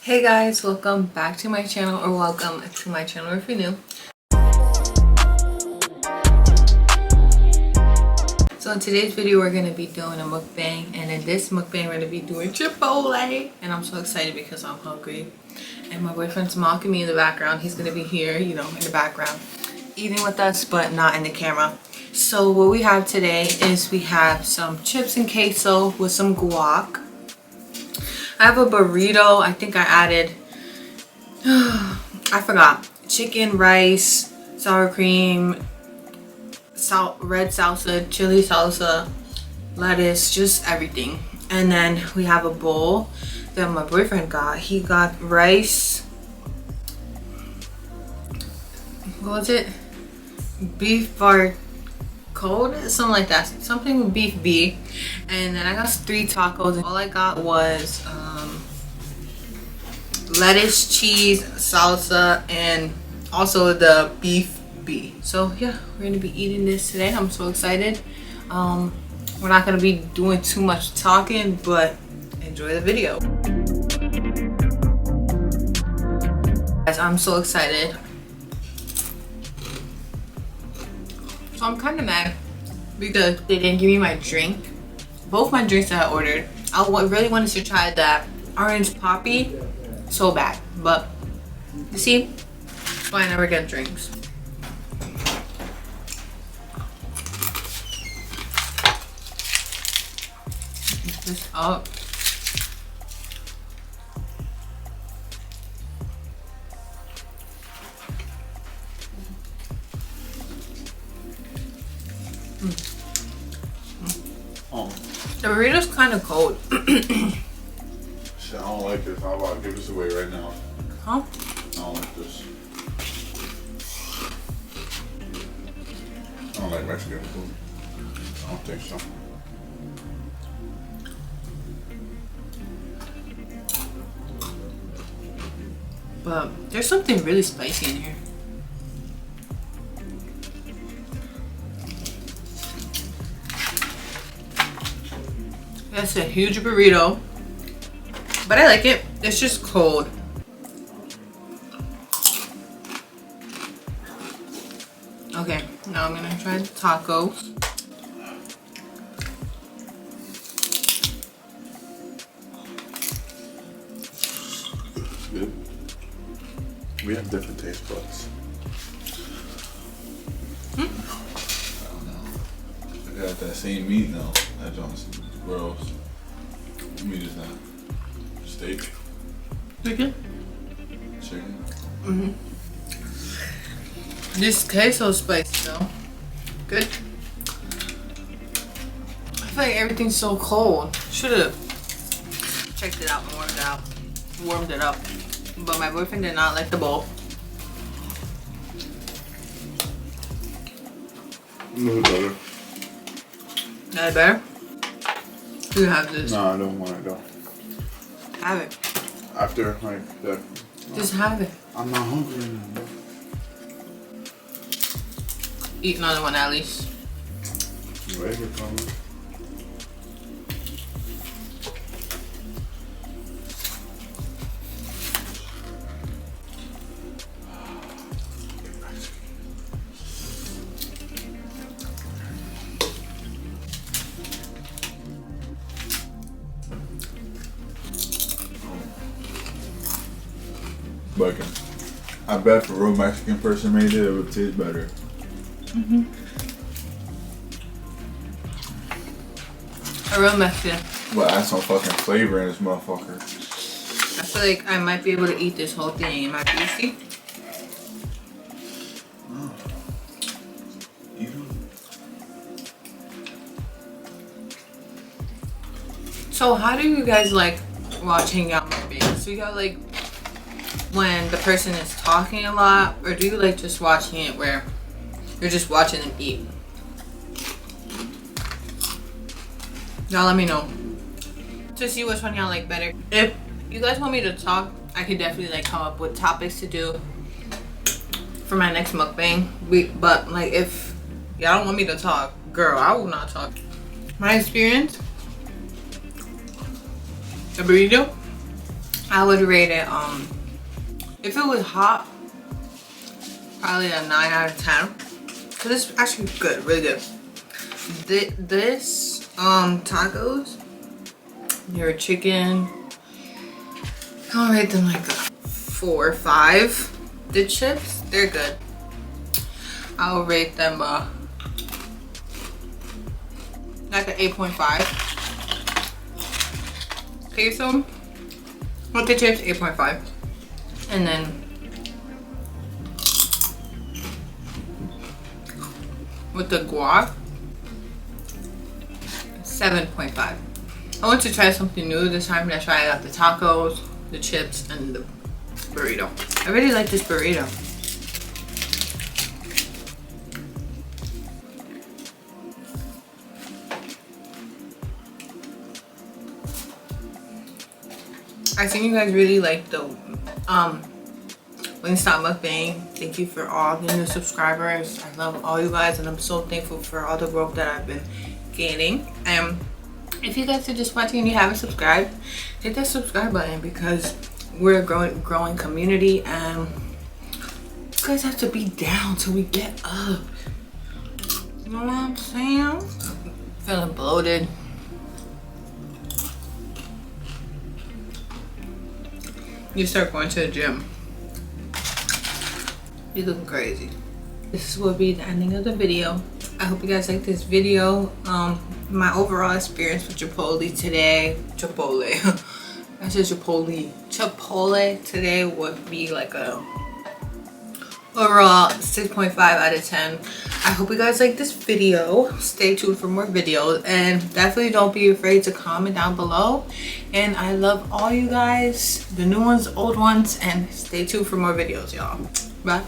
Hey guys, welcome back to my channel, or welcome to my channel if you're new. So in today's video we're going to be doing a mukbang, and in this mukbang we're going to be doing Chipotle, and I'm so excited because I'm hungry. And my boyfriend's mocking me in the background. He's going to be here, you know, in the background eating with us, but not in the camera. So what we have today is we have some chips and queso with some guac. I have a burrito. I think I added, I forgot, chicken, rice, sour cream, red salsa, chili salsa, lettuce, just everything. And then we have a bowl that my boyfriend got. He got rice, what was it? Beef barcode, something like that, something with beef B. And then I got 3 tacos, and all I got was lettuce, cheese, salsa, and also the beef B. So yeah, we're gonna be eating this today. I'm so excited. We're not gonna be doing too much talking, but enjoy the video. Guys, I'm so excited. So I'm kind of mad because they didn't give me my drink. Both my drinks that I ordered, I really wanted to try that orange poppy so bad, but you see, that's why I never get drinks. Mix this up. The burrito's kind of cold. Shit, I don't like this. How about I give this away right now? Huh? I don't like this. I don't like Mexican food. I don't think so. But there's something really spicy in here. That's a huge burrito, but I like it. It's just cold. Okay, now I'm gonna try the tacos. Good. We have different taste buds. I don't know. I got that same meat now. That Johnson. Gross. What meat is that? Steak? Chicken? Chicken? Mm-hmm. This queso spicy though. Good. I feel like everything's so cold. Should've checked it out and warmed it up. But my boyfriend did not like the bowl. No better. That better? You have this. No, I don't want it though. Have it. After like that. Just have it. I'm not hungry anymore. Eat another one at least. Where is it coming? But I bet if a real Mexican person made it, it would taste better. Mm-hmm. A real Mexican. Well, add some fucking flavor in this motherfucker. I feel like I might be able to eat this whole thing. Am I juicy? Oh. Eat them. So how do you guys like watch hangout mukbangs? So you got like when the person is talking a lot, or do you like just watching it where you're just watching them eat? Y'all let me know to see which one y'all like better. If you guys want me to talk, I could definitely like come up with topics to do for my next mukbang. But like if y'all don't want me to talk, girl, I will not talk. My experience, the burrito I would rate it, if it was hot, probably a 9 out of 10. Cause it's actually good, really good. This tacos, your chicken, I'll rate them like a 4 or 5. The chips, they're good. I'll rate them like an 8.5. Queso with the chips, 8.5. And then with the guac, 7.5. I want to try something new this time. That's why I got the tacos, the chips, and the burrito. I really like this burrito. I think you guys really like the Wingstop mukbang. Thank you for all the new subscribers. I love all you guys, and I'm so thankful for all the growth that I've been gaining. And if you guys are just watching and you haven't subscribed, hit that subscribe button, because we're a growing community, and you guys have to be down till we get up. You know what I'm saying? Feeling bloated. You start going to the gym, you look crazy. This will be the ending of the video. I hope you guys like this video. My overall experience with Chipotle today, I said Chipotle today would be like a overall 6.5 out of 10. I hope you guys like this video. Stay tuned for more videos, and definitely don't be afraid to comment down below. And I love all you guys, the new ones, old ones, and stay tuned for more videos, y'all. Bye.